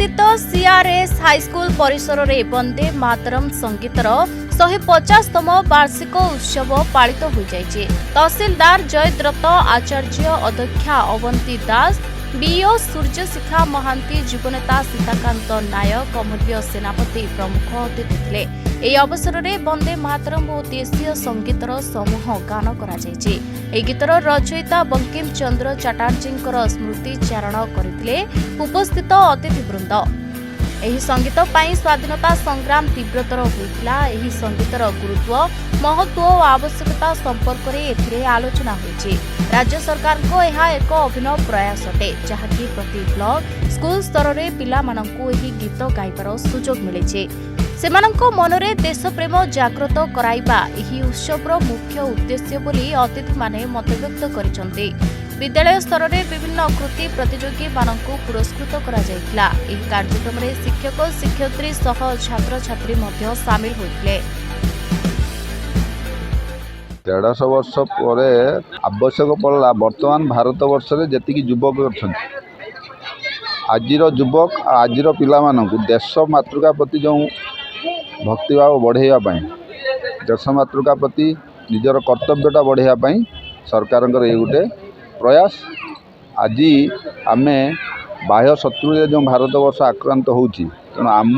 स्थित CRS high school परिसर में वंदे मातरम संगीतर 150तम वार्षिक उत्सव पालित हो जाइए। तहसीलदार जयद्रथ आचार्य, अध्यक्षा अवंती दास, बीओ सूर्यशिखा महांती, युवनेता सीताकांत नायक, अमूल्य सेनापति प्रमुख अतिथि थे। यह अवसर में वंदे मातरम और देशीय संगीतर समूह गान करा गीतर रचयिता बंकिम चंद्र चटर्जी स्मृति चारण करते उपस्थित अतिथिवृंद। यह संगीत पर स्वाधीनता संग्राम तीव्रतर होता। यह संगीतर गुरुत्व, महत्व और आवश्यकता संपर्क में आलोचना होती। राज्य सरकार को यह एक अभिनव प्रयास अटे, जहाँकि प्रति ब्लॉक स्कूल स्तर में पिलामानंकु यह गीत गाइबार सुजोग मिले। सेमानंको मनरे देशप्रेम जागृत कराइबा यही उत्सवर मुख्य उद्देश्य बोली अतिथि माने मतव्यक्त करिसंते। विद्यालय स्तर में विभिन्न कृति प्रतियोगी मानंकु पुरस्कृत करा जायतिला। एही कार्यक्रम में शिक्षक शिक्षयित्री सह छात्र छात्री मध्य शामिल होइतिले। 150 वर्ष पर आवश्यक पड़ला वर्तमान भारत वर्ष में जेतिकी युवक अच्छा आजिर युवक आजिर पिला मानंकु देश मातृका प्रति जो भक्तिभाव बढ़ाइवाई, देश मातृका प्रति निजर कर्तव्यटा बढ़ाइवाई सरकार ये गोटे प्रयास। आज आम बाह्य शत्रु जो भारत वर्ष आक्रांत होती, तेणु आम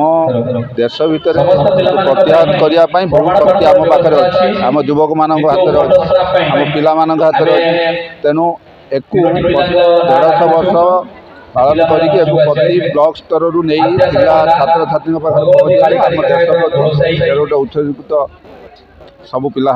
देश भितर प्रत्याहत करने बहुत शक्ति आम पाखे अच्छी, आम युवक मान हाथ में अच्छी, आम पिला हाथ में अच्छी। तेणु एक 150 वर्ष पालन करके प्रति ब्लॉक स्तर नहीं छात्र छात्री पाखे पहुँचे आम देश गोटे उत्सर्जित सब पिला।